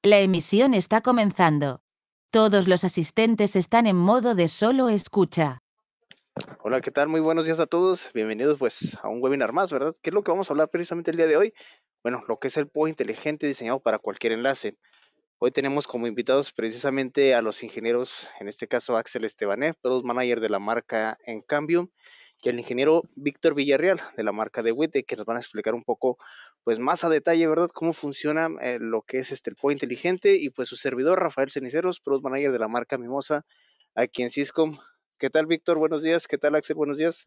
La emisión está comenzando. Todos los asistentes están en modo de solo escucha. Hola, ¿qué tal? Muy buenos días a todos. Bienvenidos pues a un webinar más, ¿verdad? ¿Qué es lo que vamos a hablar precisamente el día de hoy? Bueno, lo que es el POE inteligente diseñado para cualquier enlace. Hoy tenemos como invitados precisamente a los ingenieros, en este caso Axel Estebané, Product Manager de la marca Encambium, y el ingeniero Víctor Villarreal de la marca de Wite, que nos van a explicar un poco pues más a detalle, ¿verdad? Cómo funciona lo que es el POE inteligente, y pues su servidor Rafael Ceniceros, Product Manager de la marca Mimosa, aquí en Cisco. ¿Qué tal, Víctor? Buenos días. ¿Qué tal, Axel? Buenos días.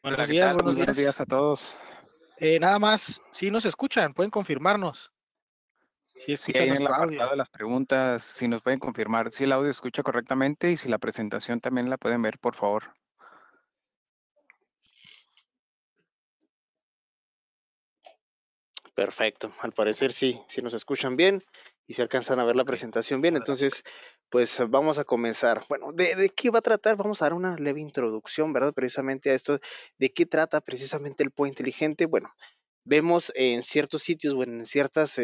Hola, Buenos ¿qué días, tal? buenos Muy buenos días. días a todos. Nada más, si nos escuchan, pueden confirmarnos. Si Sí, escuchan ahí en el nuestro apartado audio. de las preguntas, si nos pueden confirmar si el audio escucha correctamente y si la presentación también la pueden ver, por favor. Perfecto. Al parecer sí nos escuchan bien y se alcanzan a ver la Ok, presentación bien. adelante. Entonces, pues vamos a comenzar. Bueno, ¿de qué va a tratar? Vamos a dar una leve introducción, ¿verdad? Precisamente a esto. ¿De qué trata precisamente el POE inteligente? Bueno, vemos en ciertos sitios o en ciertas,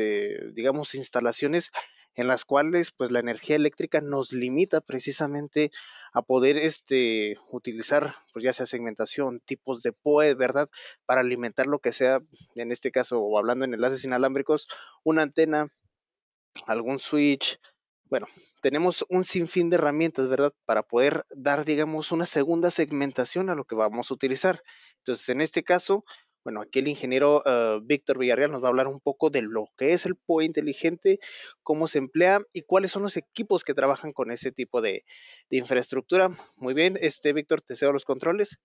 digamos, instalaciones en las cuales pues la energía eléctrica nos limita precisamente a poder utilizar pues ya sea segmentación, tipos de POE, ¿verdad? Para alimentar lo que sea, en este caso, o hablando en enlaces inalámbricos, una antena, algún switch. Bueno, tenemos un sinfín de herramientas, ¿verdad? Para poder dar, digamos, una segunda segmentación a lo que vamos a utilizar. Entonces, en este caso, bueno, aquí el ingeniero Víctor Villarreal nos va a hablar un poco de lo que es el POE inteligente, cómo se emplea y cuáles son los equipos que trabajan con ese tipo de infraestructura. Muy bien, Víctor, te cedo los controles.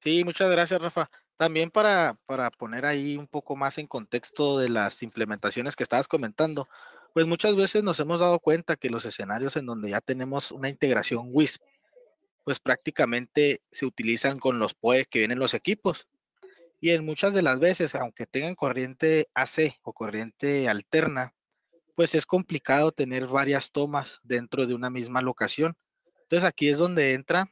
Sí, muchas gracias, Rafa. También para poner ahí un poco más en contexto de las implementaciones que estabas comentando, pues muchas veces nos hemos dado cuenta que los escenarios en donde ya tenemos una integración WISP, pues prácticamente se utilizan con los POE que vienen los equipos. Y en muchas de las veces, aunque tengan corriente AC o corriente alterna, pues es complicado tener varias tomas dentro de una misma locación. Entonces aquí es donde entra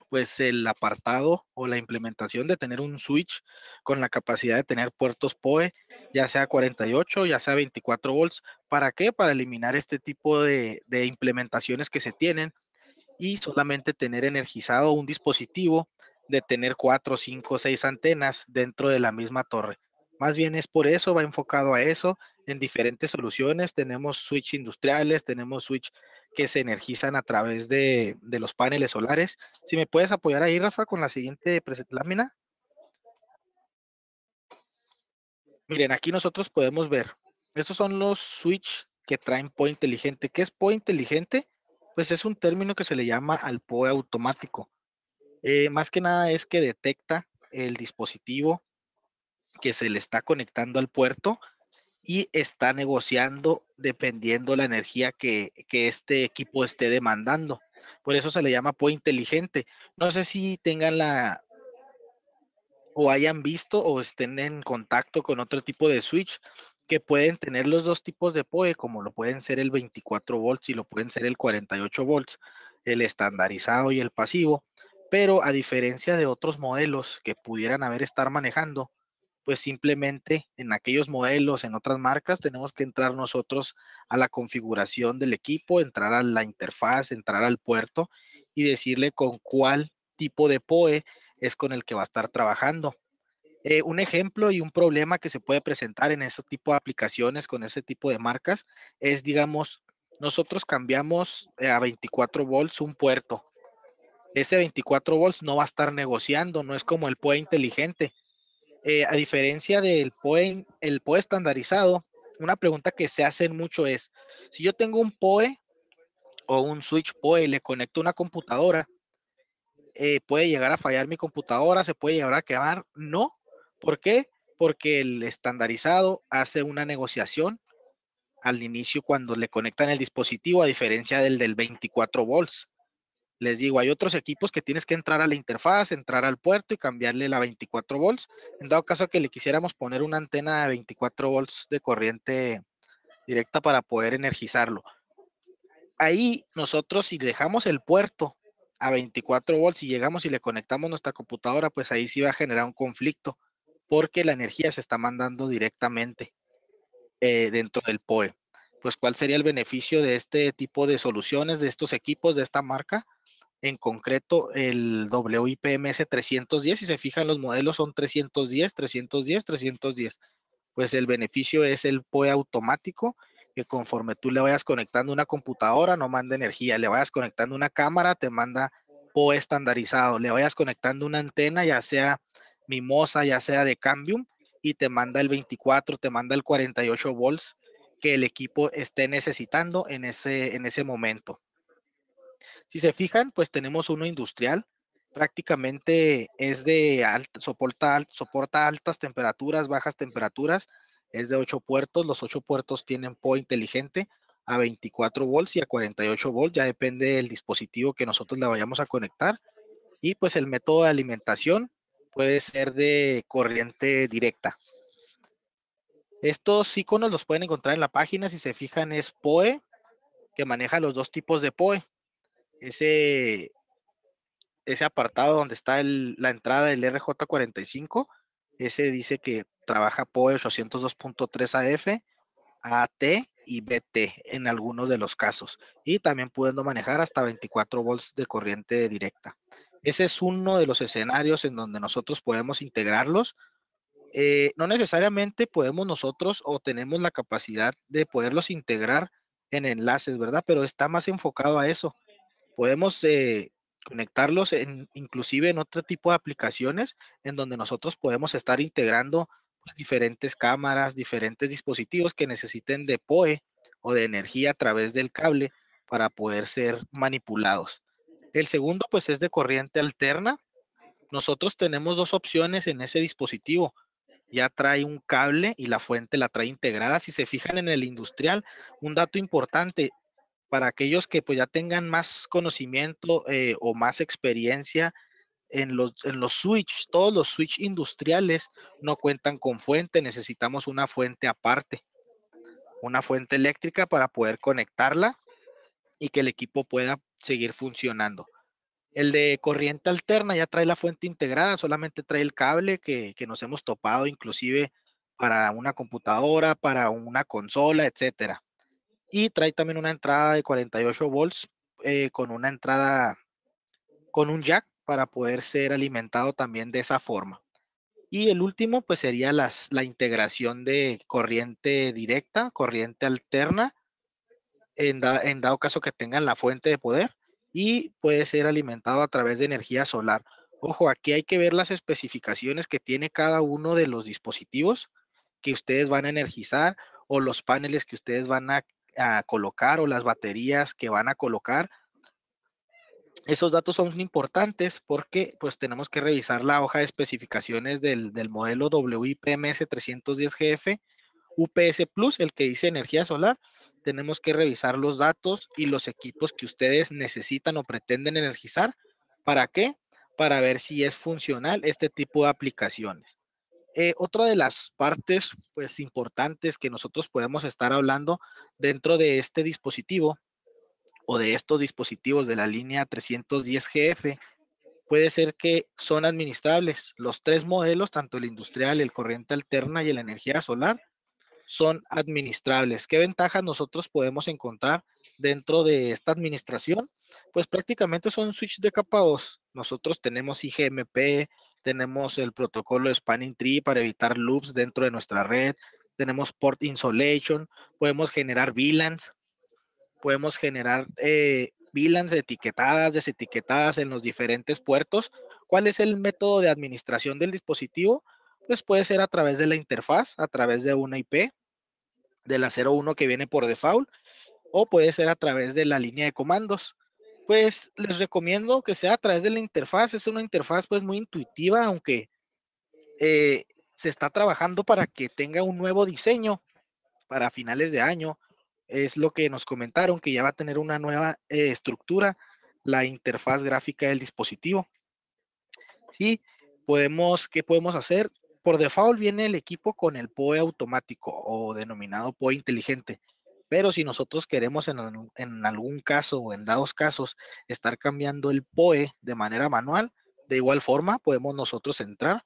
pues el apartado o la implementación de tener un switch con la capacidad de tener puertos PoE, ya sea 48, ya sea 24 volts. ¿Para qué? Para eliminar este tipo de implementaciones que se tienen y solamente tener energizado un dispositivo de tener 4, 5, 6 antenas dentro de la misma torre. Más bien es por eso, va enfocado a eso, en diferentes soluciones. Tenemos switch industriales, tenemos switch que se energizan a través de los paneles solares. Si me puedes apoyar ahí, Rafa, con la siguiente lámina. Miren, aquí nosotros podemos ver, estos son los switch que traen POE inteligente. ¿Qué es POE inteligente? Pues es un término que se le llama al POE automático. Más que nada es que detecta el dispositivo que se le está conectando al puerto y está negociando dependiendo la energía que este equipo esté demandando. Por eso se le llama POE inteligente. No sé si tengan o hayan visto o estén en contacto con otro tipo de switch que pueden tener los dos tipos de POE, como lo pueden ser el 24 volts y lo pueden ser el 48 volts, el estandarizado y el pasivo, pero a diferencia de otros modelos que pudieran haber estar manejando, pues simplemente en aquellos modelos, en otras marcas, tenemos que entrar nosotros a la configuración del equipo, entrar a la interfaz, entrar al puerto y decirle con cuál tipo de POE es con el que va a estar trabajando. Un ejemplo y un problema que se puede presentar en ese tipo de aplicaciones con ese tipo de marcas es, digamos, nosotros cambiamos a 24 volts un puerto. Ese 24 volts no va a estar negociando, no es como el POE inteligente. A diferencia del POE, el POE estandarizado, una pregunta que se hacen mucho es, si yo tengo un POE o un switch POE, le conecto una computadora, puede llegar a fallar mi computadora, se puede llegar a quemar. No. ¿Por qué? Porque el estandarizado hace una negociación al inicio cuando le conectan el dispositivo, a diferencia del 24 volts. Les digo, hay otros equipos que tienes que entrar a la interfaz, entrar al puerto y cambiarle la 24 volts. En dado caso que le quisiéramos poner una antena de 24 volts de corriente directa para poder energizarlo. Ahí nosotros si dejamos el puerto a 24 volts y llegamos y le conectamos nuestra computadora, pues ahí sí va a generar un conflicto porque la energía se está mandando directamente. dentro del POE. Pues, ¿cuál sería el beneficio de este tipo de soluciones, de estos equipos, de esta marca? En concreto, el WIPMS 310, si se fijan, los modelos son 310, 310, 310. Pues el beneficio es el POE automático, que conforme tú le vayas conectando una computadora, no manda energía. Le vayas conectando una cámara, te manda POE estandarizado. Le vayas conectando una antena, ya sea Mimosa, ya sea de Cambium, y te manda el 24, te manda el 48 volts que el equipo esté necesitando en ese momento. Si se fijan, pues tenemos uno industrial, prácticamente es de soporta altas temperaturas, bajas temperaturas, es de 8 puertos, los 8 puertos tienen POE inteligente a 24 volts y a 48 volts, ya depende del dispositivo que nosotros le vayamos a conectar, y pues el método de alimentación puede ser de corriente directa. Estos iconos los pueden encontrar en la página, si se fijan es POE, que maneja los dos tipos de POE. Ese apartado donde está la entrada del RJ45, ese dice que trabaja POE 802.3 AF, AT y BT en algunos de los casos, y también pudiendo manejar hasta 24 volts de corriente directa. Ese es uno de los escenarios en donde nosotros podemos integrarlos. No necesariamente podemos nosotros o tenemos la capacidad de poderlos integrar en enlaces, ¿verdad? Pero está más enfocado a eso. Podemos conectarlos inclusive en otro tipo de aplicaciones en donde nosotros podemos estar integrando pues, diferentes cámaras, diferentes dispositivos que necesiten de POE o de energía a través del cable para poder ser manipulados. El segundo pues es de corriente alterna. Nosotros tenemos dos opciones en ese dispositivo. Ya trae un cable y la fuente la trae integrada. Si se fijan en el industrial, un dato importante, para aquellos que pues ya tengan más conocimiento o más experiencia en los switch, todos los switch industriales no cuentan con fuente, necesitamos una fuente aparte, una fuente eléctrica para poder conectarla y que el equipo pueda seguir funcionando. El de corriente alterna ya trae la fuente integrada, solamente trae el cable que nos hemos topado inclusive para una computadora, para una consola, etcétera. Y trae también una entrada de 48 volts con una entrada con un jack para poder ser alimentado también de esa forma. Y el último pues sería la integración de corriente directa, corriente alterna, en dado caso que tengan la fuente de poder, y puede ser alimentado a través de energía solar. Ojo, aquí hay que ver las especificaciones que tiene cada uno de los dispositivos que ustedes van a energizar, o los paneles que ustedes van a colocar, o las baterías que van a colocar. Esos datos son importantes porque pues tenemos que revisar la hoja de especificaciones del modelo WIPMS 310GF UPS Plus, el que dice energía solar. Tenemos que revisar los datos y los equipos que ustedes necesitan o pretenden energizar. ¿Para qué? Para ver si es funcional este tipo de aplicaciones. Otra de las partes pues importantes que nosotros podemos estar hablando dentro de este dispositivo o de estos dispositivos de la línea 310GF puede ser que son administrables. Los tres modelos, tanto el industrial, el corriente alterna y la energía solar, son administrables. ¿Qué ventajas nosotros podemos encontrar dentro de esta administración? Pues prácticamente son switch de capa 2. Nosotros tenemos IGMP, tenemos el protocolo de Spanning Tree para evitar loops dentro de nuestra red, tenemos port insulation, podemos generar VLANs, podemos generar VLANs etiquetadas, desetiquetadas en los diferentes puertos. ¿Cuál es el método de administración del dispositivo? Pues puede ser a través de la interfaz, a través de una IP, de la 01 que viene por default, o puede ser a través de la línea de comandos. Pues les recomiendo que sea a través de la interfaz. Es una interfaz pues muy intuitiva, aunque se está trabajando para que tenga un nuevo diseño para finales de año. Es lo que nos comentaron, que ya va a tener una nueva estructura, la interfaz gráfica del dispositivo. Sí, ¿qué podemos hacer? Por default viene el equipo con el POE automático o denominado POE inteligente. Pero si nosotros queremos en algún caso o en dados casos estar cambiando el POE de manera manual, de igual forma podemos nosotros entrar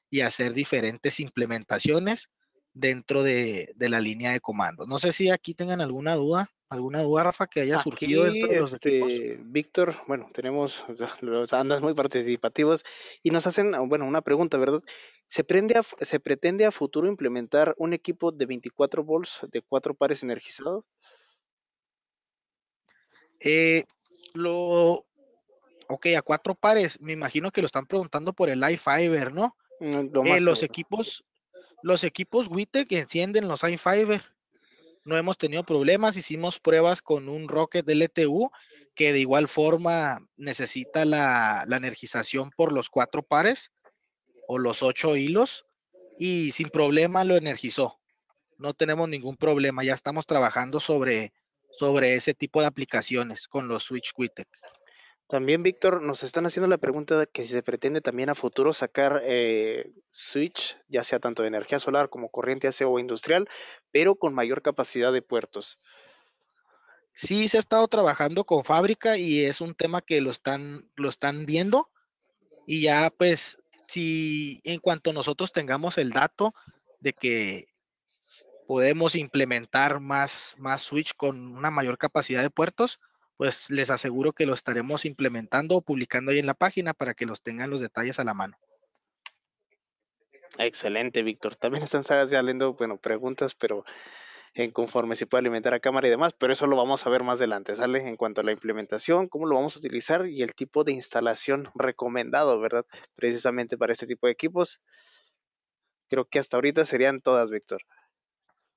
y hacer diferentes implementaciones dentro de la línea de comando. No sé si aquí tengan alguna duda, Rafa, que haya surgido Aquí, dentro de los equipos. Víctor, bueno, tenemos, los andas muy participativos y nos hacen, bueno, una pregunta, ¿verdad? ¿Se pretende a futuro implementar un equipo de 24 volts de 4 pares energizados? Ok, a 4 pares, me imagino que lo están preguntando por el iFiber, ¿no? Lo más Los seguro. equipos WITEC encienden los iFiber. No hemos tenido problemas, hicimos pruebas con un Rocket LTU que de igual forma necesita la energización por los 4 pares o los 8 hilos y sin problema lo energizó. No tenemos ningún problema, ya estamos trabajando sobre ese tipo de aplicaciones con los Switch WITEC. También, Víctor, nos están haciendo la pregunta de que si se pretende también a futuro sacar switch, ya sea tanto de energía solar como corriente AC o industrial, pero con mayor capacidad de puertos. Sí, se ha estado trabajando con fábrica y es un tema que lo están viendo y ya pues si en cuanto nosotros tengamos el dato de que podemos implementar más switch con una mayor capacidad de puertos, pues les aseguro que lo estaremos implementando o publicando ahí en la página para que los tengan los detalles a la mano. Excelente, Víctor. También están saliendo, bueno, preguntas, pero en conforme se puede alimentar a cámara y demás, pero eso lo vamos a ver más adelante, ¿sale? En cuanto a la implementación, cómo lo vamos a utilizar y el tipo de instalación recomendado, ¿verdad? Precisamente para este tipo de equipos. Creo que hasta ahorita serían todas, Víctor.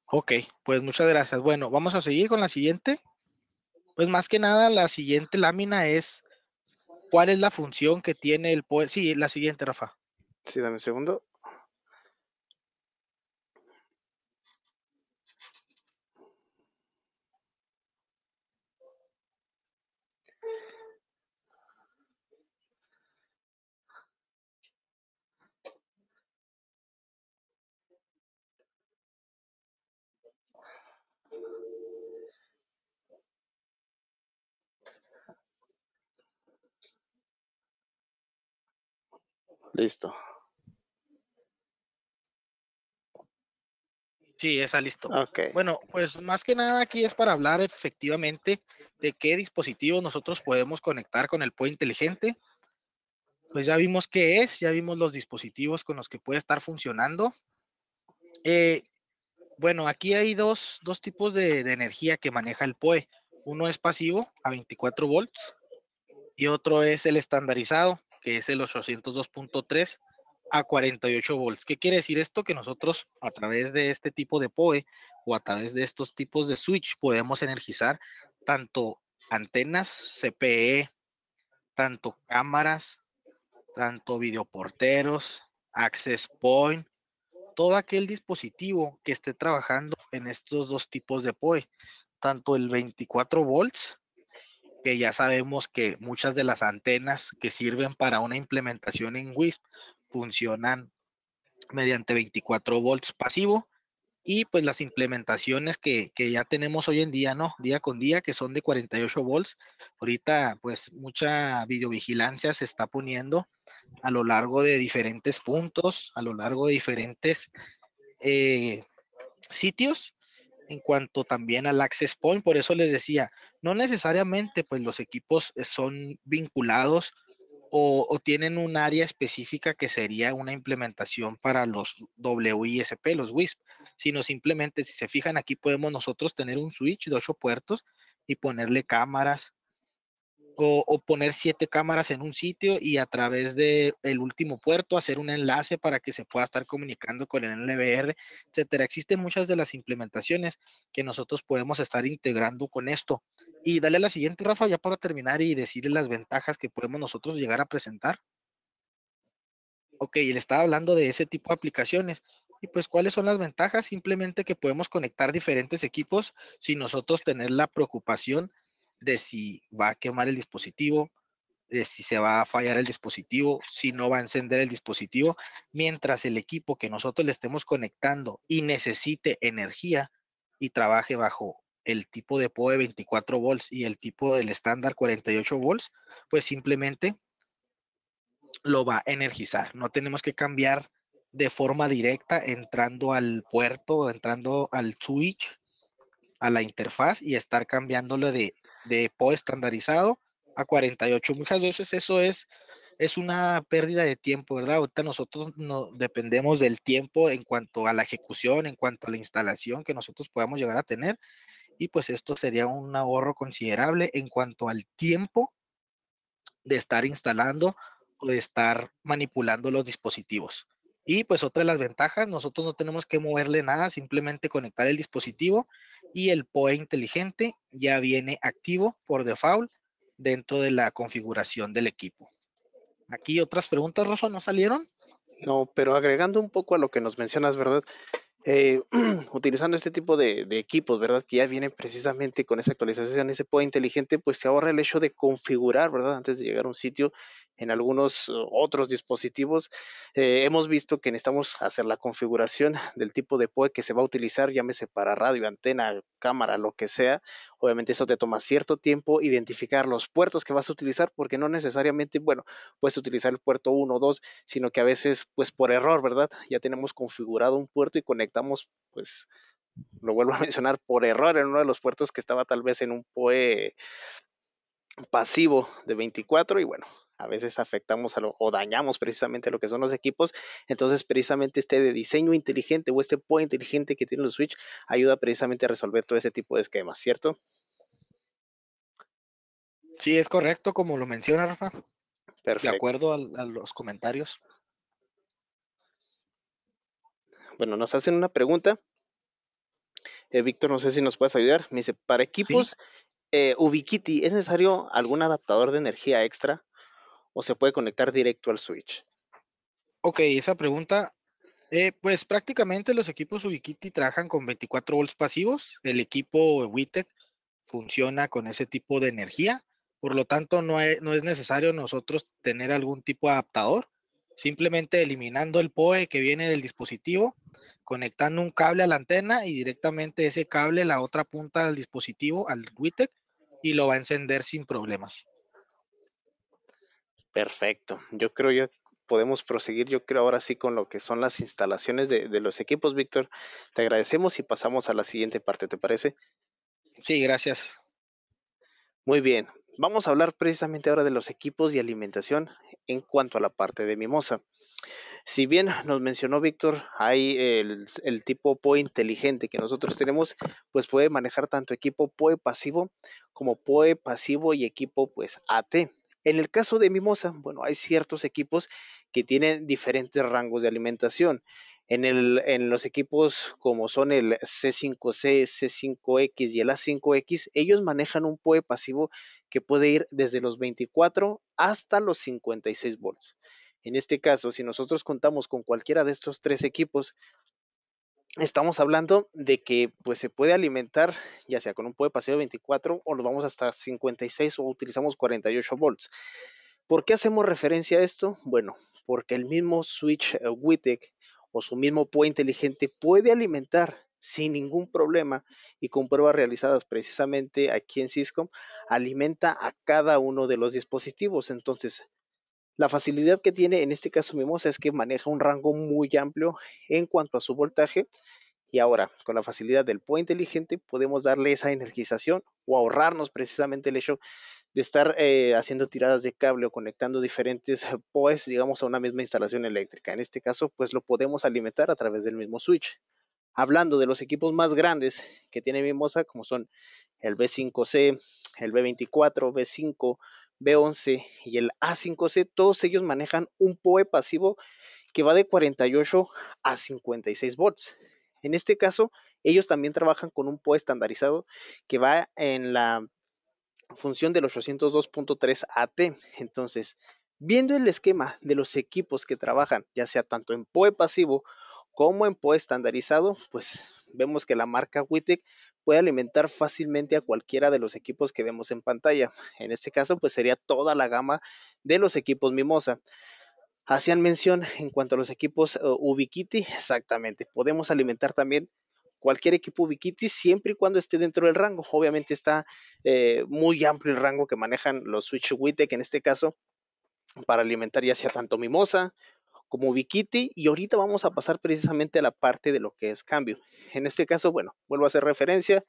Ok, pues muchas gracias. Bueno, vamos a seguir con la siguiente. Pues más que nada, la siguiente lámina es cuál es la función que tiene el POE. Sí, la siguiente, Rafa. Sí, dame un segundo. Listo. Sí, está listo. Ok. Bueno, pues más que nada aquí es para hablar efectivamente de qué dispositivos nosotros podemos conectar con el POE inteligente. Pues ya vimos qué es, ya vimos los dispositivos con los que puede estar funcionando. Bueno, aquí hay dos tipos de energía que maneja el POE. Uno es pasivo a 24 volts y otro es el estandarizado, que es el 802.3 a 48 volts. ¿Qué quiere decir esto? Que nosotros a través de este tipo de POE o a través de estos tipos de switch podemos energizar tanto antenas CPE, tanto cámaras, tanto videoporteros, access point, todo aquel dispositivo que esté trabajando en estos dos tipos de POE, tanto el 24 volts, que ya sabemos que muchas de las antenas que sirven para una implementación en WISP funcionan mediante 24 volts pasivo, y pues las implementaciones que ya tenemos hoy en día, ¿no? Día con día, que son de 48 volts. Ahorita pues mucha videovigilancia se está poniendo a lo largo de diferentes puntos, a lo largo de diferentes sitios, en cuanto también al access point. Por eso les decía, no necesariamente pues los equipos son vinculados o tienen un área específica que sería una implementación para los WISP, los WISP, sino simplemente si se fijan aquí podemos nosotros tener un switch de 8 puertos y ponerle cámaras, o poner 7 cámaras en un sitio y a través de el último puerto hacer un enlace para que se pueda estar comunicando con el NVR, etcétera. Existen muchas de las implementaciones que nosotros podemos estar integrando con esto. Y dale a la siguiente, Rafa, ya para terminar y decirle las ventajas que podemos nosotros llegar a presentar. Ok, le estaba hablando de ese tipo de aplicaciones. Y pues, ¿cuáles son las ventajas? Simplemente que podemos conectar diferentes equipos sin nosotros tener la preocupación de si va a quemar el dispositivo, de si se va a fallar el dispositivo, si no va a encender el dispositivo, mientras el equipo que nosotros le estemos conectando y necesite energía y trabaje bajo el tipo de POE 24 volts y el tipo del estándar 48 volts, pues simplemente lo va a energizar. No tenemos que cambiar de forma directa entrando al puerto, entrando al switch, a la interfaz y estar cambiándolo de POE estandarizado a 48. Muchas veces eso es una pérdida de tiempo, ¿verdad? Ahorita nosotros no dependemos del tiempo en cuanto a la ejecución, en cuanto a la instalación que nosotros podamos llegar a tener, y pues esto sería un ahorro considerable en cuanto al tiempo de estar instalando o de estar manipulando los dispositivos. Y pues otra de las ventajas, nosotros no tenemos que moverle nada, simplemente conectar el dispositivo y el POE inteligente ya viene activo por default dentro de la configuración del equipo. Aquí otras preguntas, Rosa, ¿no salieron? No, pero agregando un poco a lo que nos mencionas, ¿verdad? Utilizando este tipo de equipos, ¿verdad? Que ya vienen precisamente con esa actualización, ese POE inteligente, pues se ahorra el hecho de configurar, ¿verdad? Antes de llegar a un sitio, en algunos otros dispositivos, hemos visto que necesitamos hacer la configuración del tipo de POE que se va a utilizar, llámese para radio, antena, cámara, lo que sea. Obviamente eso te toma cierto tiempo identificar los puertos que vas a utilizar, porque no necesariamente, bueno, puedes utilizar el puerto 1 o 2, sino que a veces, pues por error, ¿verdad? Ya tenemos configurado un puerto y conectamos, pues, lo vuelvo a mencionar, por error en uno de los puertos que estaba tal vez en un POE pasivo de 24 y bueno, a veces afectamos o dañamos precisamente lo que son los equipos. Entonces precisamente este de diseño inteligente o este POE inteligente que tiene los Switch ayuda precisamente a resolver todo ese tipo de esquemas, ¿cierto? Sí, es correcto, como lo menciona Rafa, de Perfecto. acuerdo a los comentarios. Bueno, nos hacen una pregunta. Víctor, no sé si nos puedes ayudar. Me dice, para equipos Ubiquiti, ¿es necesario algún adaptador de energía extra o se puede conectar directo al switch? Ok, esa pregunta, pues prácticamente los equipos Ubiquiti trabajan con 24 volts pasivos. El equipo WITEC funciona con ese tipo de energía. Por lo tanto, no es necesario nosotros tener algún tipo de adaptador. Simplemente eliminando el POE que viene del dispositivo, conectando un cable a la antena y directamente ese cable, la otra punta del dispositivo, al WITEC, y lo va a encender sin problemas. Perfecto. Yo creo ya podemos proseguir, yo creo ahora sí con lo que son las instalaciones de los equipos, Víctor. Te agradecemos y pasamos a la siguiente parte, ¿te parece? Sí, gracias. Muy bien. Vamos a hablar precisamente ahora de los equipos y alimentación en cuanto a la parte de Mimosa. Si bien nos mencionó Víctor, hay el tipo POE inteligente que nosotros tenemos, pues puede manejar tanto equipo POE pasivo como POE pasivo y equipo pues AT. En el caso de Mimosa, bueno, hay ciertos equipos que tienen diferentes rangos de alimentación. En los equipos como son el C5C, C5X y el A5X, ellos manejan un POE pasivo que puede ir desde los 24 hasta los 56 volts. En este caso, si nosotros contamos con cualquiera de estos tres equipos, estamos hablando de que pues se puede alimentar ya sea con un POE pasivo 24 o lo vamos hasta 56 o utilizamos 48 volts. ¿Por qué hacemos referencia a esto? Bueno, porque el mismo switch WITEC o su mismo POE inteligente puede alimentar sin ningún problema y con pruebas realizadas precisamente aquí en Syscom, alimenta a cada uno de los dispositivos. Entonces, la facilidad que tiene en este caso Mimosa es que maneja un rango muy amplio en cuanto a su voltaje y ahora con la facilidad del POE inteligente podemos darle esa energización o ahorrarnos precisamente el hecho de estar haciendo tiradas de cable o conectando diferentes POEs, digamos, a una misma instalación eléctrica. En este caso, pues lo podemos alimentar a través del mismo switch. Hablando de los equipos más grandes que tiene Mimosa, como son el B5C, el B24, B5, B11 y el A5C, todos ellos manejan un POE pasivo que va de 48 a 56 volts. En este caso, ellos también trabajan con un POE estandarizado que va en la función del 802.3 AT. Entonces, viendo el esquema de los equipos que trabajan, ya sea tanto en POE pasivo como en POE estandarizado, pues vemos que la marca WITEC puede alimentar fácilmente a cualquiera de los equipos que vemos en pantalla. En este caso, pues sería toda la gama de los equipos Mimosa. Hacían mención en cuanto a los equipos Ubiquiti, exactamente. Podemos alimentar también cualquier equipo Ubiquiti siempre y cuando esté dentro del rango. Obviamente está muy amplio el rango que manejan los Switch WITEC en este caso para alimentar ya sea tanto Mimosa como Ubiquiti, y ahorita vamos a pasar precisamente a la parte de lo que es cambio. En este caso, bueno, vuelvo a hacer referencia,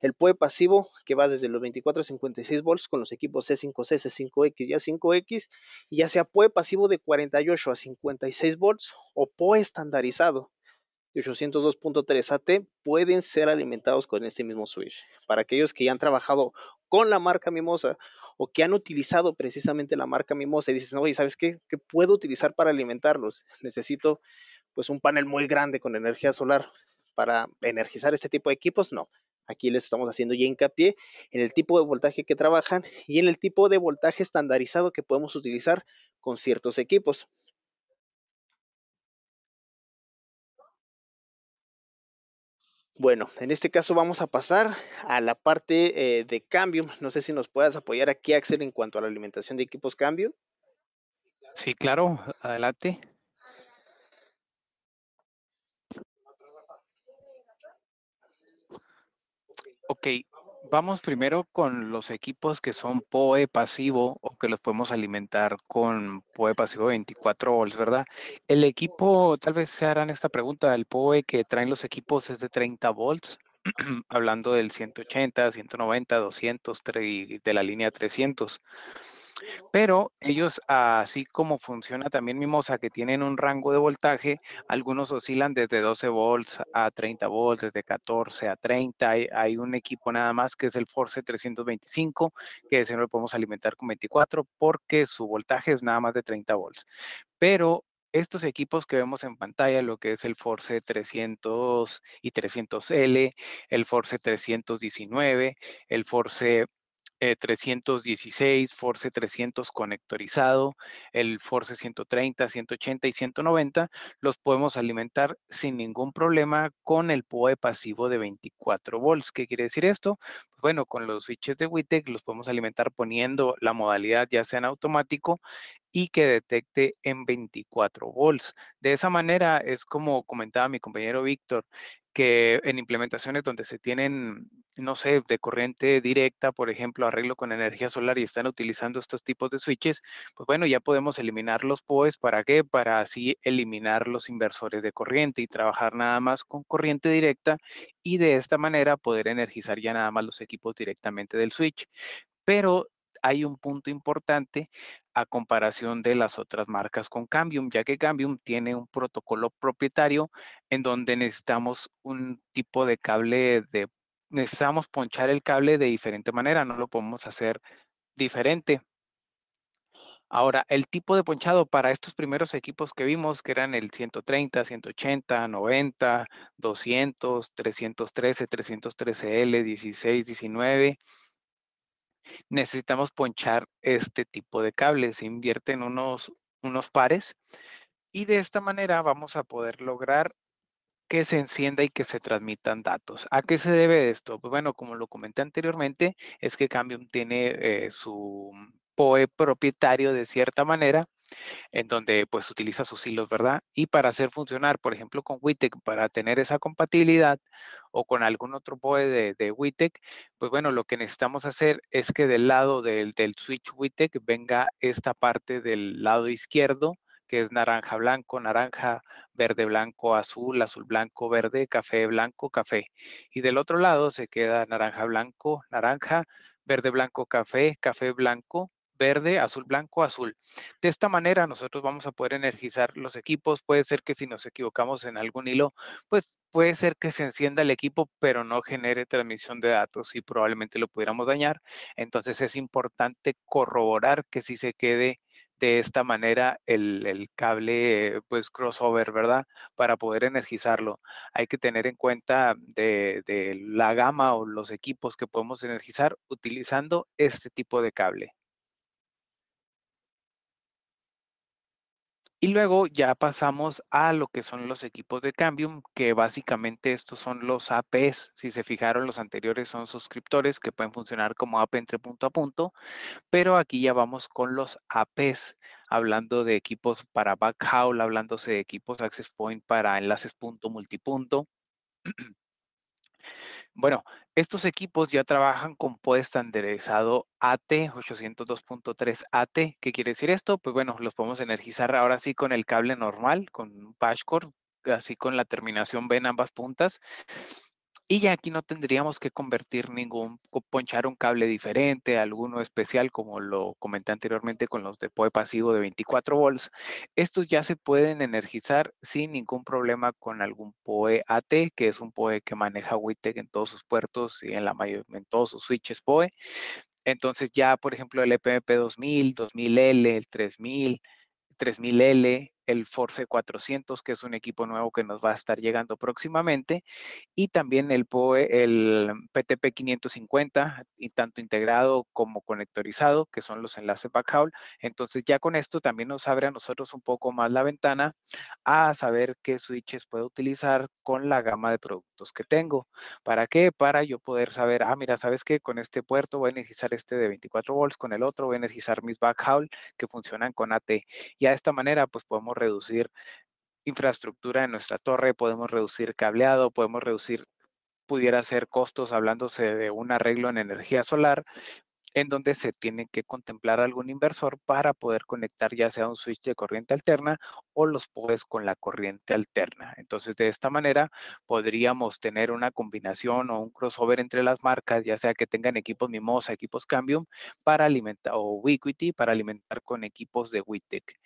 el PoE pasivo que va desde los 24 a 56 volts con los equipos C5C, C5X y A5X, y ya sea PoE pasivo de 48 a 56 volts o PoE estandarizado de 802.3 AT pueden ser alimentados con este mismo switch. Para aquellos que ya han trabajado con la marca Mimosa o que han utilizado precisamente la marca Mimosa y dicen, oye, ¿sabes qué? ¿Qué puedo utilizar para alimentarlos? Necesito pues un panel muy grande con energía solar para energizar este tipo de equipos. No, aquí les estamos haciendo ya hincapié en el tipo de voltaje que trabajan y en el tipo de voltaje estandarizado que podemos utilizar con ciertos equipos. Bueno, en este caso vamos a pasar a la parte de Cambium. No sé si nos puedas apoyar aquí, Axel, en cuanto a la alimentación de equipos Cambium. Sí, claro, adelante. Ok, vamos primero con los equipos que son PoE pasivo o que los podemos alimentar con PoE pasivo 24 volts, ¿verdad? El equipo, tal vez se harán esta pregunta, el PoE que traen los equipos es de 30 volts, hablando del 180, 190, 200 y de la línea 300. Pero ellos, así como funciona también Mimosa, que tienen un rango de voltaje, algunos oscilan desde 12 volts a 30 volts, desde 14 a 30. Hay un equipo nada más que es el Force 325, que ese no lo podemos alimentar con 24 porque su voltaje es nada más de 30 volts. Pero estos equipos que vemos en pantalla, lo que es el Force 300 y 300L, el Force 319, el Force 316, Force 300 conectorizado, el Force 130, 180 y 190, los podemos alimentar sin ningún problema con el PoE pasivo de 24 volts. ¿Qué quiere decir esto? Pues bueno, con los switches de WITEC los podemos alimentar poniendo la modalidad ya sea en automático y que detecte en 24 volts. De esa manera es como comentaba mi compañero Víctor, que en implementaciones donde se tienen, no sé, de corriente directa, por ejemplo, arreglo con energía solar y están utilizando estos tipos de switches, pues bueno, ya podemos eliminar los PoEs. ¿Para qué? Para así eliminar los inversores de corriente y trabajar nada más con corriente directa y de esta manera poder energizar ya nada más los equipos directamente del switch. Pero hay un punto importante a comparación de las otras marcas con Cambium, ya que Cambium tiene un protocolo propietario en donde necesitamos un tipo de cable necesitamos ponchar el cable de diferente manera, no lo podemos hacer diferente. Ahora, el tipo de ponchado para estos primeros equipos que vimos, que eran el 130, 180, 90, 200, 313, 313L, 16, 19, necesitamos ponchar este tipo de cables. Se invierten unos pares y de esta manera vamos a poder lograr que se encienda y que se transmitan datos. ¿A qué se debe esto? Pues bueno, como lo comenté anteriormente, es que Cambium tiene su PoE propietario de cierta manera, en donde pues utiliza sus hilos, ¿verdad? Y para hacer funcionar, por ejemplo, con WITEC, para tener esa compatibilidad o con algún otro PoE de WITEC, pues bueno, lo que necesitamos hacer es que del lado del switch WITEC venga esta parte del lado izquierdo, que es naranja, blanco, naranja, verde, blanco, azul, azul, blanco, verde, café, blanco, café. Y del otro lado se queda naranja, blanco, naranja, verde, blanco, café, café, blanco, verde, azul, blanco, azul. De esta manera nosotros vamos a poder energizar los equipos. Puede ser que si nos equivocamos en algún hilo, pues puede ser que se encienda el equipo, pero no genere transmisión de datos y probablemente lo pudiéramos dañar. Entonces es importante corroborar que si se quede de esta manera el cable pues crossover, ¿verdad? Para poder energizarlo. Hay que tener en cuenta de la gama o los equipos que podemos energizar utilizando este tipo de cable. Y luego ya pasamos a lo que son los equipos de Cambium, que básicamente estos son los APs. Si se fijaron, los anteriores son suscriptores que pueden funcionar como AP entre punto a punto, pero aquí ya vamos con los APs, hablando de equipos para backhaul, hablándose de equipos access point para enlaces punto multipunto. Bueno, estos equipos ya trabajan con PoE estandarizado AT 802.3 AT. ¿Qué quiere decir esto? Pues bueno, los podemos energizar ahora sí con el cable normal, con un patch cord, así con la terminación B en ambas puntas. Y ya aquí no tendríamos que convertir ponchar un cable diferente, alguno especial, como lo comenté anteriormente con los de PoE pasivo de 24 volts. Estos ya se pueden energizar sin ningún problema con algún PoE AT, que es un PoE que maneja WITEC en todos sus puertos y en todos sus switches PoE. Entonces ya, por ejemplo, el EPMP 2000, 2000L, el 3000, 3000L, el Force 400, que es un equipo nuevo que nos va a estar llegando próximamente, y también el PTP 550, y tanto integrado como conectorizado, que son los enlaces backhaul. Entonces ya con esto también nos abre a nosotros un poco más la ventana a saber qué switches puedo utilizar con la gama de productos que tengo. ¿Para qué? Para yo poder saber, mira, ¿sabes qué? Con este puerto voy a energizar este de 24 volts, con el otro voy a energizar mis backhaul que funcionan con AT. Y de esta manera, pues podemos reducir infraestructura en nuestra torre, podemos reducir cableado, podemos reducir, pudiera ser costos hablándose de un arreglo en energía solar, en donde se tiene que contemplar algún inversor para poder conectar ya sea un switch de corriente alterna o los PoEs con la corriente alterna. Entonces, de esta manera podríamos tener una combinación o un crossover entre las marcas, ya sea que tengan equipos Mimosa, equipos Cambium, para alimentar, o Ubiquiti, para alimentar con equipos de WITEC.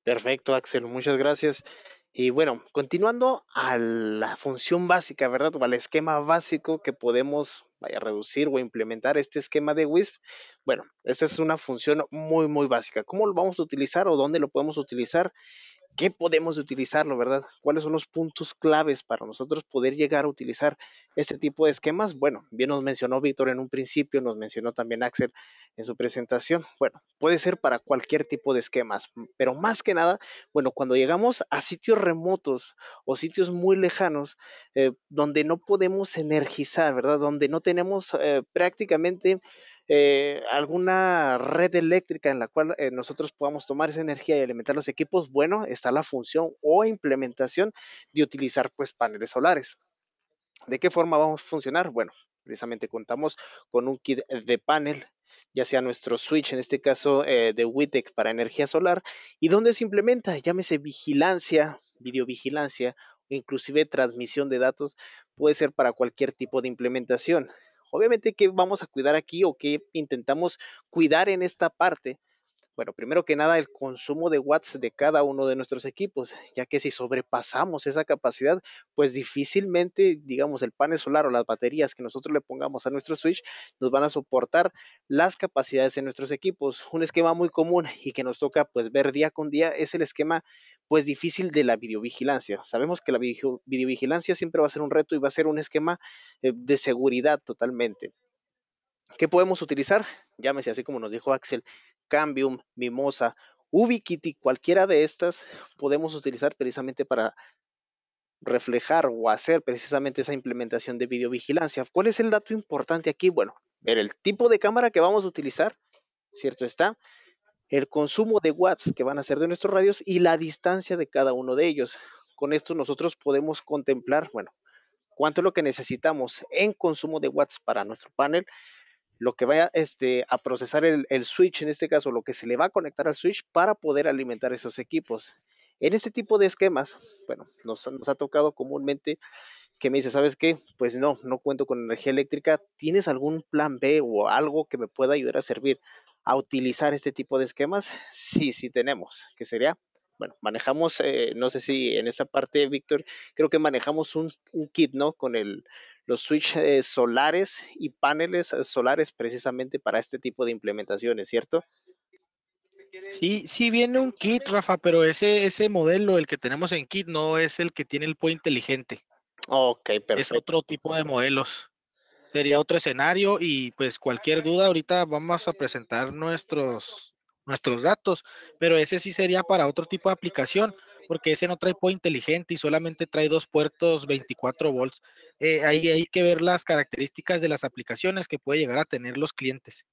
Perfecto, Axel, muchas gracias. Y bueno, continuando a la función básica, ¿verdad? O al esquema básico que podemos reducir o implementar este esquema de WISP. Bueno, esta es una función muy básica. ¿Cómo lo vamos a utilizar o dónde lo podemos utilizar? ¿Qué podemos utilizarlo, verdad? ¿Cuáles son los puntos claves para nosotros poder llegar a utilizar este tipo de esquemas? Bueno, bien nos mencionó Víctor en un principio, nos mencionó también Axel en su presentación. Bueno, puede ser para cualquier tipo de esquemas, pero más que nada, bueno, cuando llegamos a sitios remotos o sitios muy lejanos, donde no podemos energizar, ¿verdad? Donde no tenemos prácticamente alguna red eléctrica en la cual nosotros podamos tomar esa energía y alimentar los equipos, bueno, está la función o implementación de utilizar pues paneles solares. ¿De qué forma vamos a funcionar? Bueno, precisamente contamos con un kit de panel, ya sea nuestro switch, en este caso de WITEC para energía solar, y donde se implementa, llámese vigilancia, videovigilancia, o inclusive transmisión de datos, puede ser para cualquier tipo de implementación. Obviamente, ¿qué vamos a cuidar aquí o qué intentamos cuidar en esta parte? Bueno, primero que nada, el consumo de watts de cada uno de nuestros equipos, ya que si sobrepasamos esa capacidad, pues difícilmente, digamos, el panel solar o las baterías que nosotros le pongamos a nuestro switch nos van a soportar las capacidades de nuestros equipos. Un esquema muy común y que nos toca pues ver día con día es el esquema pues difícil de la videovigilancia. Sabemos que la videovigilancia siempre va a ser un reto y va a ser un esquema de seguridad totalmente. ¿Qué podemos utilizar? Llámese así como nos dijo Axel, Cambium, Mimosa, Ubiquiti, cualquiera de estas podemos utilizar precisamente para reflejar o hacer precisamente esa implementación de videovigilancia. ¿Cuál es el dato importante aquí? Bueno, ver el tipo de cámara que vamos a utilizar, cierto está, el consumo de watts que van a ser de nuestros radios y la distancia de cada uno de ellos. Con esto nosotros podemos contemplar, bueno, cuánto es lo que necesitamos en consumo de watts para nuestro panel, lo que vaya a procesar el switch, en este caso, lo que se le va a conectar al switch para poder alimentar esos equipos. En este tipo de esquemas, bueno, nos ha tocado comúnmente que me dice, ¿sabes qué? Pues no cuento con energía eléctrica. ¿Tienes algún plan B o algo que me pueda ayudar a servir a utilizar este tipo de esquemas? Sí tenemos, que sería, bueno, manejamos, no sé si en esa parte, Víctor, creo que manejamos un kit, ¿no? Con los switches solares y paneles solares precisamente para este tipo de implementaciones, ¿cierto? Sí viene un kit, Rafa, pero ese modelo, el que tenemos en kit, no es el que tiene el PoE inteligente. Ok, Es perfecto. otro tipo de modelos. Sería otro escenario y pues cualquier duda, ahorita vamos a presentar nuestros datos, pero ese sí sería para otro tipo de aplicación, porque ese no trae PoE inteligente y solamente trae 2 puertos 24 volts. Ahí hay que ver las características de las aplicaciones que puede llegar a tener los clientes,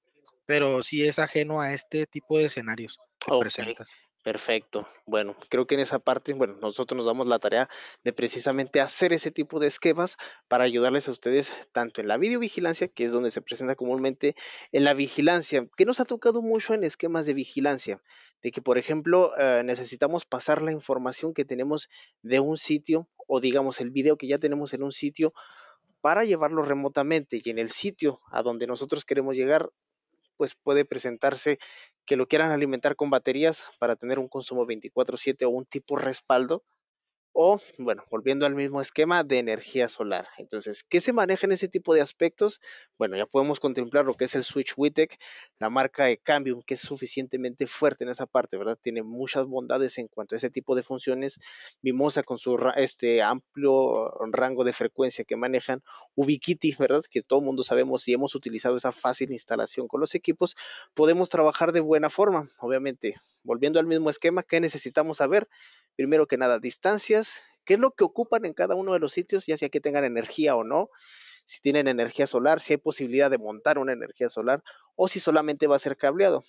pero sí es ajeno a este tipo de escenarios que Ok, presentas. Perfecto. Bueno, creo que en esa parte, bueno, nosotros nos damos la tarea de precisamente hacer ese tipo de esquemas para ayudarles a ustedes tanto en la videovigilancia, que es donde se presenta comúnmente, en la vigilancia, que nos ha tocado mucho en esquemas de vigilancia, de que, por ejemplo, necesitamos pasar la información que tenemos de un sitio o digamos el video que ya tenemos en un sitio para llevarlo remotamente y en el sitio a donde nosotros queremos llegar pues puede presentarse que lo quieran alimentar con baterías para tener un consumo 24/7 o un tipo respaldo o, bueno, volviendo al mismo esquema de energía solar. Entonces, ¿qué se maneja en ese tipo de aspectos? Bueno, ya podemos contemplar lo que es el Switch WITEC, la marca de Cambium, que es suficientemente fuerte en esa parte, ¿verdad? Tiene muchas bondades en cuanto a ese tipo de funciones. Mimosa con su amplio rango de frecuencia que manejan. Ubiquiti, ¿verdad? Que todo el mundo sabemos y hemos utilizado esa fácil instalación con los equipos, podemos trabajar de buena forma. Obviamente, volviendo al mismo esquema, ¿qué necesitamos saber? Primero que nada, distancias, qué es lo que ocupan en cada uno de los sitios, ya sea que tengan energía o no, si tienen energía solar, si hay posibilidad de montar una energía solar o si solamente va a ser cableado.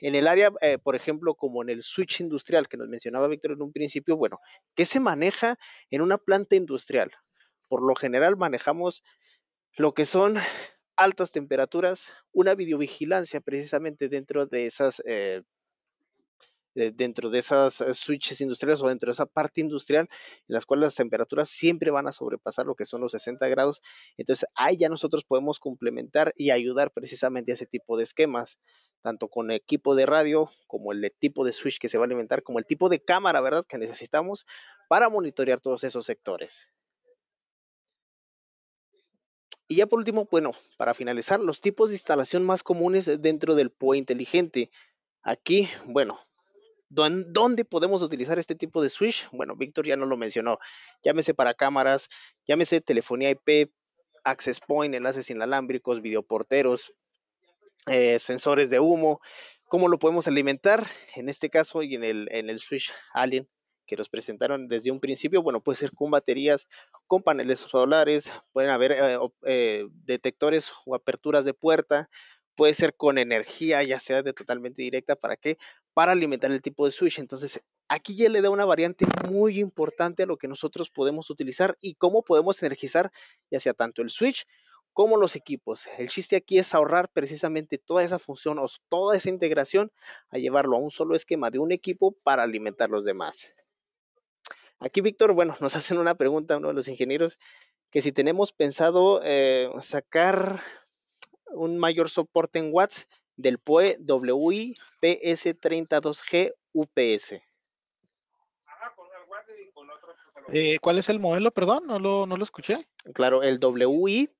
En el área, por ejemplo, como en el switch industrial que nos mencionaba Víctor en un principio, bueno, ¿qué se maneja en una planta industrial? Por lo general manejamos lo que son altas temperaturas, una videovigilancia precisamente dentro de esas switches industriales o dentro de esa parte industrial en las cuales las temperaturas siempre van a sobrepasar lo que son los 60 grados. Entonces ahí ya nosotros podemos complementar y ayudar precisamente a ese tipo de esquemas, tanto con equipo de radio como el de tipo de switch que se va a alimentar, como el tipo de cámara, ¿verdad? Que necesitamos para monitorear todos esos sectores. Y ya por último, bueno, para finalizar, los tipos de instalación más comunes dentro del POE inteligente. Aquí, bueno, ¿dónde podemos utilizar este tipo de switch? Bueno, Víctor ya no lo mencionó. Llámese para cámaras, llámese telefonía IP, access point, enlaces inalámbricos, videoporteros, sensores de humo. ¿Cómo lo podemos alimentar? En este caso y en el switch Alien que nos presentaron desde un principio, bueno, puede ser con baterías, con paneles solares, pueden haber detectores o aperturas de puerta, puede ser con energía, ya sea de totalmente directa, ¿para qué? Para alimentar el tipo de switch. Entonces, aquí ya le da una variante muy importante a lo que nosotros podemos utilizar y cómo podemos energizar, ya sea tanto el switch como los equipos. El chiste aquí es ahorrar precisamente toda esa función o toda esa integración a llevarlo a un solo esquema de un equipo para alimentar los demás. Aquí, Víctor, bueno, nos hacen una pregunta uno de los ingenieros, que si tenemos pensado sacar un mayor soporte en watts del POE WI PS32G UPS. ¿Cuál es el modelo? Perdón, no lo escuché. Claro, el WI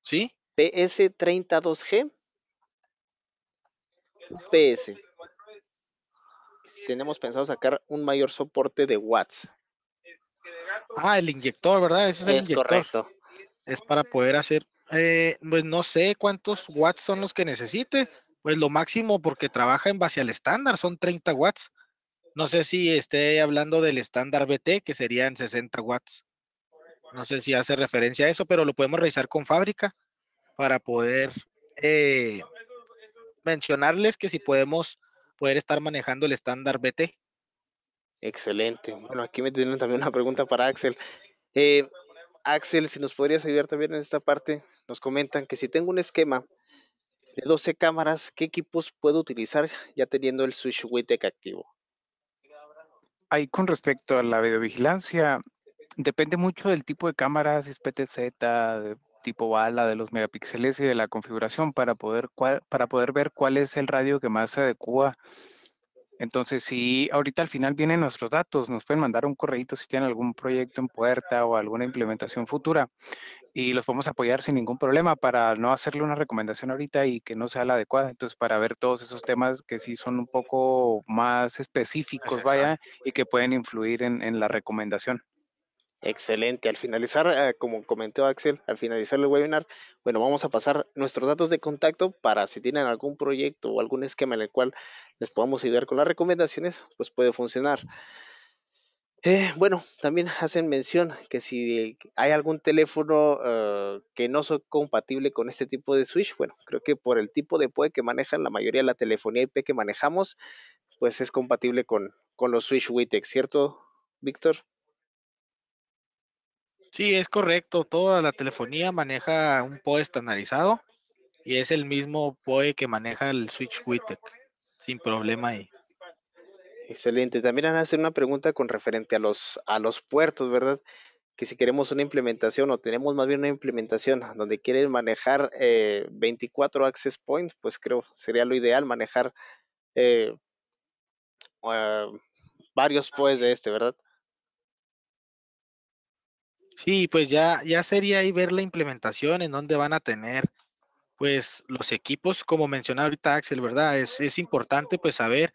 ¿Sí? PS32G UPS. Tenemos pensado sacar un mayor soporte de watts. El inyector, ¿verdad? Ese es el Es inyector. correcto. Es para poder hacer, pues no sé cuántos watts son los que necesite. Pues lo máximo, porque trabaja en base al estándar, son 30 watts. No sé si esté hablando del estándar BT, que serían 60 watts. No sé si hace referencia a eso, pero lo podemos revisar con fábrica para poder mencionarles que si podemos poder estar manejando el estándar BT. Excelente. Bueno, aquí me tienen también una pregunta para Axel. Axel, si nos podrías ayudar también en esta parte, nos comentan que si tengo un esquema de 12 cámaras, ¿qué equipos puedo utilizar ya teniendo el Switch WITEC activo? Ahí con respecto a la videovigilancia, depende mucho del tipo de cámara, si es PTZ, de tipo bala, de los megapíxeles y de la configuración para poder ver cuál es el radio que más se adecua. Entonces, si ahorita al final vienen nuestros datos, nos pueden mandar un correíto si tienen algún proyecto en puerta o alguna implementación futura y los podemos apoyar sin ningún problema para no hacerle una recomendación ahorita y que no sea la adecuada. Entonces, para ver todos esos temas que sí son un poco más específicos, vaya, y que pueden influir en la recomendación. Excelente. Al finalizar, como comentó Axel, al finalizar el webinar, bueno, vamos a pasar nuestros datos de contacto para si tienen algún proyecto o algún esquema en el cual les podamos ayudar con las recomendaciones, pues puede funcionar. Bueno, también hacen mención que si hay algún teléfono que no sea compatible con este tipo de switch, bueno, creo que por el tipo de POE que manejan la mayoría de la telefonía IP que manejamos, pues es compatible con los switch WITX, ¿cierto, Víctor? Sí, es correcto. Toda la telefonía maneja un PoE estandarizado y es el mismo PoE que maneja el switch WITEC, sin problema ahí. Excelente. También van a hacer una pregunta con referente a los puertos, ¿verdad? Que si queremos una implementación o tenemos más bien una implementación donde quieren manejar 24 access points, pues creo sería lo ideal manejar eh, varios PoEs de ¿verdad? Sí, pues ya sería ahí ver la implementación en dónde van a tener pues los equipos, como mencionaba ahorita Axel, ¿verdad? Es importante pues saber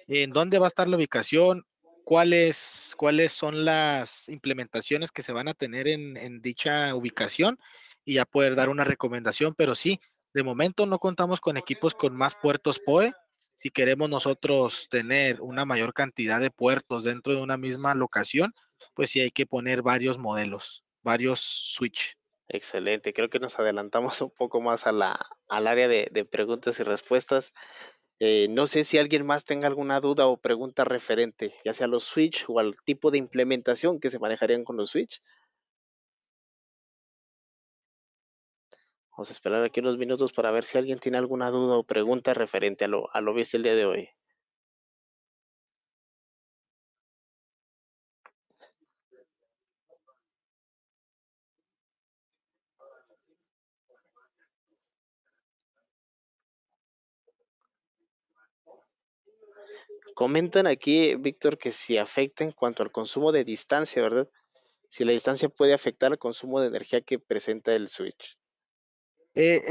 en dónde va a estar la ubicación, cuáles son las implementaciones que se van a tener en dicha ubicación y ya poder dar una recomendación, pero sí, de momento no contamos con equipos con más puertos PoE. Si queremos nosotros tener una mayor cantidad de puertos dentro de una misma locación, pues sí hay que poner varios modelos, varios switch. Excelente, creo que nos adelantamos un poco más al área de preguntas y respuestas. No sé si alguien más tenga alguna duda o pregunta referente, ya sea a los switch o al tipo de implementación que se manejarían con los switch. Vamos a esperar aquí unos minutos para ver si alguien tiene alguna duda o pregunta referente a lo visto el día de hoy. Comentan aquí, Víctor, que si afecta en cuanto al consumo de distancia, ¿verdad? Si la distancia puede afectar el consumo de energía que presenta el switch.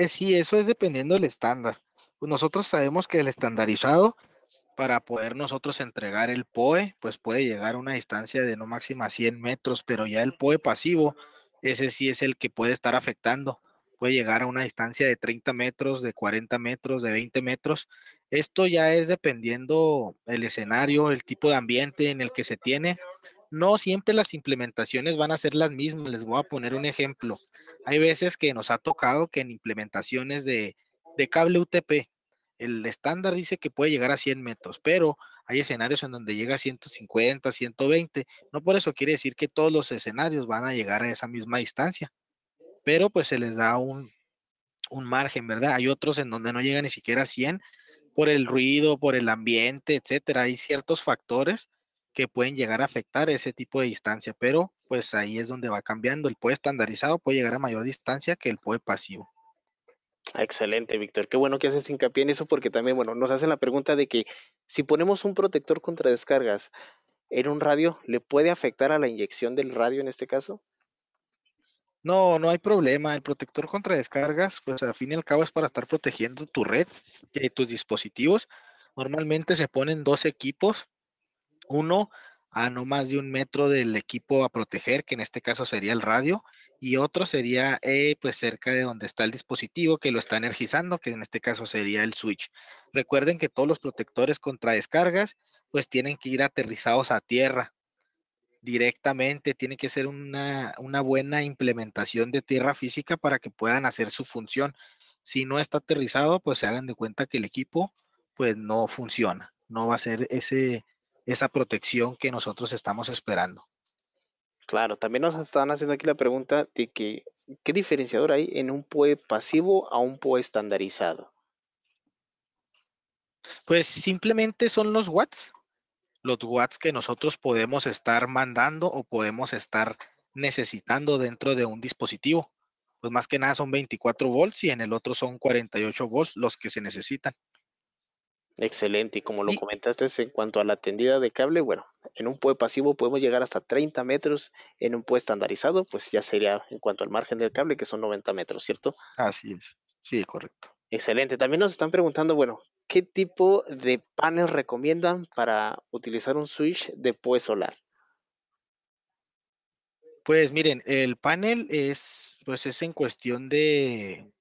Sí, eso es dependiendo del estándar. Pues nosotros sabemos que el estandarizado para poder nosotros entregar el PoE, pues puede llegar a una distancia de no máxima 100 metros, pero ya el PoE pasivo, ese sí es el que puede estar afectando. Puede llegar a una distancia de 30 metros, de 40 metros, de 20 metros. Esto ya es dependiendo el escenario, el tipo de ambiente en el que se tiene. No siempre las implementaciones van a ser las mismas. Les voy a poner un ejemplo. Hay veces que nos ha tocado que en implementaciones de cable UTP, el estándar dice que puede llegar a 100 metros, pero hay escenarios en donde llega a 150, 120. No por eso quiere decir que todos los escenarios van a llegar a esa misma distancia, pero pues se les da un margen, ¿verdad? Hay otros en donde no llega ni siquiera a 100 por el ruido, por el ambiente, etcétera. Hay ciertos factores que pueden llegar a afectar ese tipo de distancia, pero pues ahí es donde va cambiando. El PoE estandarizado puede llegar a mayor distancia que el PoE pasivo. Excelente, Víctor. Qué bueno que haces hincapié en eso porque también, bueno, nos hacen la pregunta de que si ponemos un protector contra descargas en un radio, ¿le puede afectar a la inyección del radio en este caso? No, no hay problema. El protector contra descargas, pues al fin y al cabo es para estar protegiendo tu red y tus dispositivos. Normalmente se ponen dos equipos, uno a no más de 1 metro del equipo a proteger, que en este caso sería el radio, y otro sería pues cerca de donde está el dispositivo que lo está energizando, que en este caso sería el switch. Recuerden que todos los protectores contra descargas pues tienen que ir aterrizados a tierra directamente, tiene que ser una buena implementación de tierra física para que puedan hacer su función. Si no está aterrizado, pues se hagan de cuenta que el equipo pues no funciona, no va a ser esa protección que nosotros estamos esperando. Claro, también nos están haciendo aquí la pregunta de que, ¿qué diferenciador hay en un PoE pasivo a un PoE estandarizado? Pues simplemente son los watts que nosotros podemos estar mandando o podemos estar necesitando dentro de un dispositivo. Pues más que nada son 24 volts y en el otro son 48 volts los que se necesitan. Excelente, y como lo Y comentaste en cuanto a la tendida de cable, bueno, en un PoE pasivo podemos llegar hasta 30 metros, en un PoE estandarizado, pues ya sería en cuanto al margen del cable, que son 90 metros, ¿cierto? así es, sí, correcto. Excelente, también nos están preguntando, bueno, ¿qué tipo de panel recomiendan para utilizar un switch de PoE solar? Pues miren, el panel pues es en cuestión de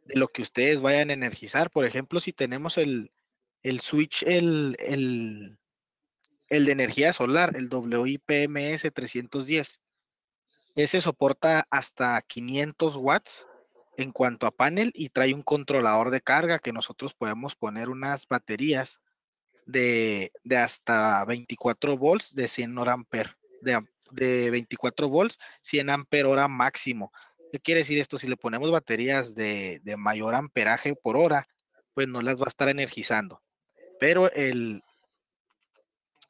lo que ustedes vayan a energizar. Por ejemplo, si tenemos el switch, el de energía solar, el WIPMS 310, ese soporta hasta 500 watts en cuanto a panel y trae un controlador de carga que nosotros podemos poner unas baterías de hasta 24 volts de 100 ampere, de 24 volts, 100 ampere hora máximo. ¿Qué quiere decir esto? Si le ponemos baterías de mayor amperaje por hora, pues no las va a estar energizando. Pero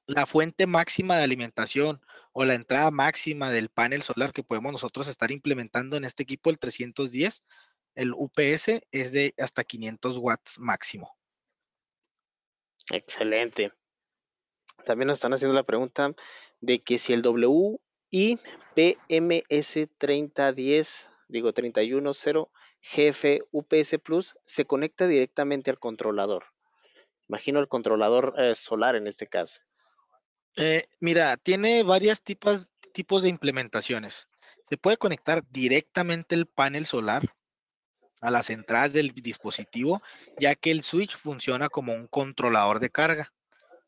la fuente máxima de alimentación o la entrada máxima del panel solar que podemos nosotros estar implementando en este equipo, el 310, el UPS, es de hasta 500 watts máximo. Excelente. También nos están haciendo la pregunta de que si el WIPMS 3010, digo 310 GF UPS Plus, se conecta directamente al controlador. Imagino el controlador solar en este caso. Mira, tiene varios tipos de implementaciones. Se puede conectar directamente el panel solar a las entradas del dispositivo, ya que el switch funciona como un controlador de carga.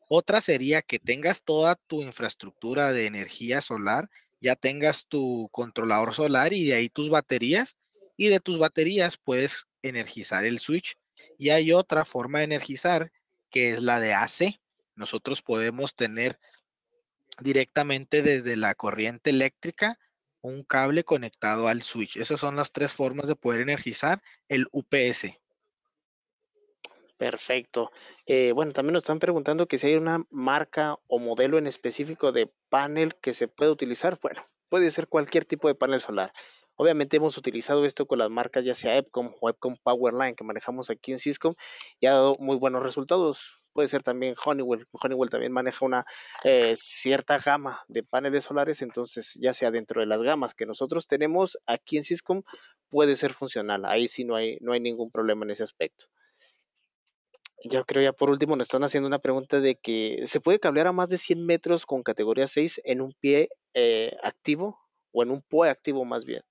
Otra sería que tengas toda tu infraestructura de energía solar, ya tengas tu controlador solar y de ahí tus baterías, y de tus baterías puedes energizar el switch. Y hay otra forma de energizar que es la de AC. Nosotros podemos tener directamente desde la corriente eléctrica un cable conectado al switch. Esas son las tres formas de poder energizar el UPS. Perfecto. Bueno, también nos están preguntando que si hay una marca o modelo en específico de panel que se puede utilizar. Bueno, puede ser cualquier tipo de panel solar. Obviamente hemos utilizado esto con las marcas ya sea Epcom o Epcom Powerline que manejamos aquí en Syscom y ha dado muy buenos resultados. Puede ser también Honeywell. Honeywell también maneja una cierta gama de paneles solares, entonces ya sea dentro de las gamas que nosotros tenemos aquí en Syscom puede ser funcional. Ahí sí no hay ningún problema en ese aspecto. Yo creo ya por último nos están haciendo una pregunta de que ¿se puede cablear a más de 100 metros con categoría 6 en un pie activo o en un POE activo más bien?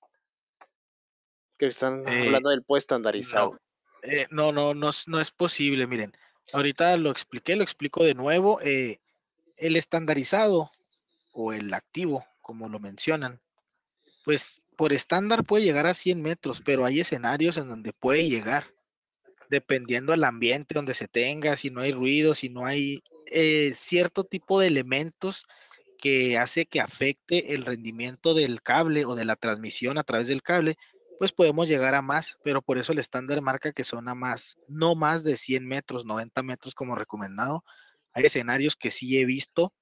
Que están hablando del POE estandarizado. No es posible, miren. Ahorita lo explico de nuevo. El estandarizado o el activo, como lo mencionan, pues por estándar puede llegar a 100 metros, pero hay escenarios en donde puede llegar, dependiendo del ambiente donde se tenga, si no hay ruido, si no hay cierto tipo de elementos que hace que afecte el rendimiento del cable o de la transmisión a través del cable, pues podemos llegar a más, pero por eso el estándar marca que son a más, no más de 100 metros, 90 metros como recomendado. Hay escenarios que sí he visto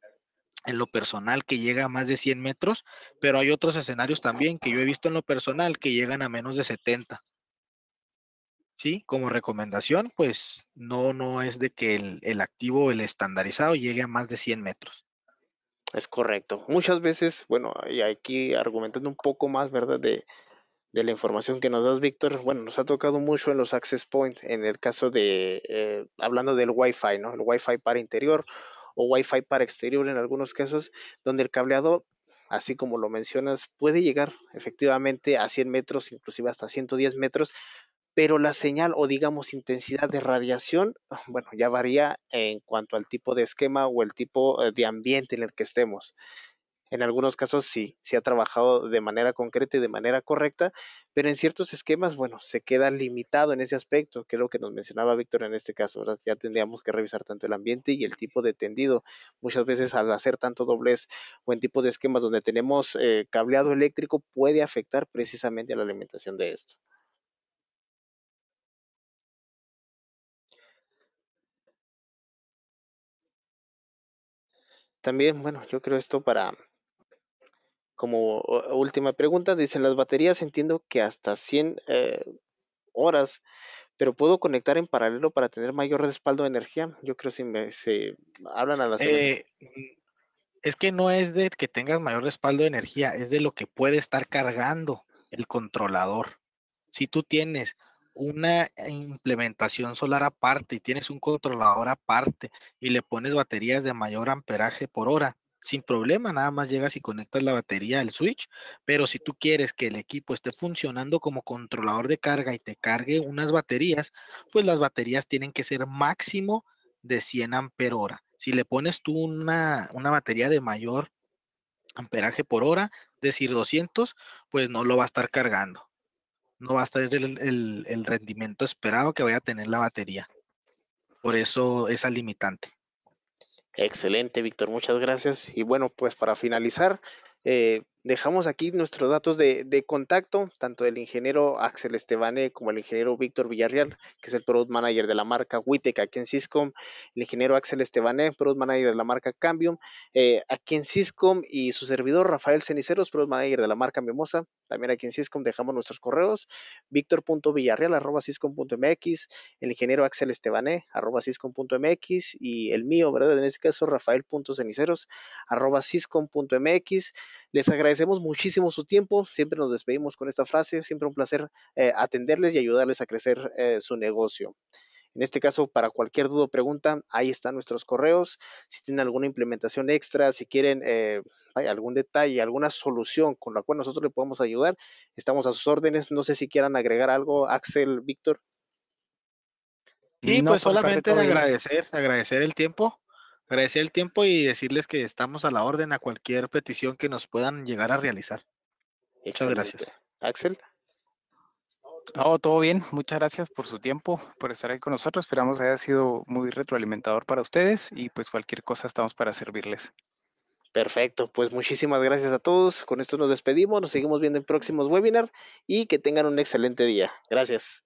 en lo personal que llega a más de 100 metros, pero hay otros escenarios también que yo he visto en lo personal que llegan a menos de 70. Sí, como recomendación, pues no es de que el activo, el estandarizado, llegue a más de 100 metros. Es correcto. Muchas veces, bueno, y aquí argumentando un poco más, ¿verdad? De la información que nos das, Víctor, bueno, nos ha tocado mucho en los access point, en el caso de, hablando del Wi-Fi, ¿no? El Wi-Fi para interior o Wi-Fi para exterior en algunos casos, donde el cableado, así como lo mencionas, puede llegar efectivamente a 100 metros, inclusive hasta 110 metros, pero la señal o digamos intensidad de radiación, bueno, ya varía en cuanto al tipo de esquema o el tipo de ambiente en el que estemos. En algunos casos sí ha trabajado de manera concreta y de manera correcta, pero en ciertos esquemas, bueno, se queda limitado en ese aspecto, que es lo que nos mencionaba Víctor en este caso, ¿verdad? Ya tendríamos que revisar tanto el ambiente y el tipo de tendido. Muchas veces al hacer tanto doblez o en tipos de esquemas donde tenemos cableado eléctrico puede afectar precisamente a la alimentación de esto. También, bueno, yo creo esto para como última pregunta, dicen las baterías, entiendo que hasta 100 horas, pero puedo conectar en paralelo para tener mayor respaldo de energía. Yo creo que se hablan a las Eh, es que no es de que tengas mayor respaldo de energía, es de lo que puede estar cargando el controlador. Si tú tienes una implementación solar aparte y tienes un controlador aparte y le pones baterías de mayor amperaje por hora, sin problema, nada más llegas y conectas la batería al switch, pero si tú quieres que el equipo esté funcionando como controlador de carga y te cargue unas baterías, pues las baterías tienen que ser máximo de 100 ampere hora. Si le pones tú una batería de mayor amperaje por hora, decir 200, pues no lo va a estar cargando. No va a estar el rendimiento esperado que vaya a tener la batería. Por eso esa limitante. Excelente, Víctor, muchas gracias. Y bueno, pues para finalizar, dejamos aquí nuestros datos de contacto, tanto del ingeniero Axel Estebane como el ingeniero Víctor Villarreal, que es el Product Manager de la marca Witec aquí en Syscom, el ingeniero Axel Estebane, Product Manager de la marca Cambium, aquí en Syscom, y su servidor Rafael Ceniceros, Product Manager de la marca Mimosa, también aquí en Syscom dejamos nuestros correos, victor.villarreal@syscom.mx, el ingeniero Axel Estebane @syscom.mx y el mío, ¿verdad? En este caso, rafael.ceniceros @syscom.mx. Les agradecemos muchísimo su tiempo, siempre nos despedimos con esta frase, siempre un placer atenderles y ayudarles a crecer su negocio. En este caso, para cualquier duda o pregunta, ahí están nuestros correos. Si tienen alguna implementación extra, si quieren algún detalle, alguna solución con la cual nosotros le podemos ayudar, estamos a sus órdenes. No sé si quieran agregar algo, Axel, Víctor. Sí, No, pues por mi parte solamente todo bien. agradecer el tiempo y decirles que estamos a la orden a cualquier petición que nos puedan llegar a realizar. Muchas Excelente. gracias. Axel. No, todo bien. Muchas gracias por su tiempo, por estar ahí con nosotros. Esperamos haya sido muy retroalimentador para ustedes y pues cualquier cosa estamos para servirles. Perfecto, pues muchísimas gracias a todos. Con esto nos despedimos, nos seguimos viendo en próximos webinars y que tengan un excelente día. Gracias.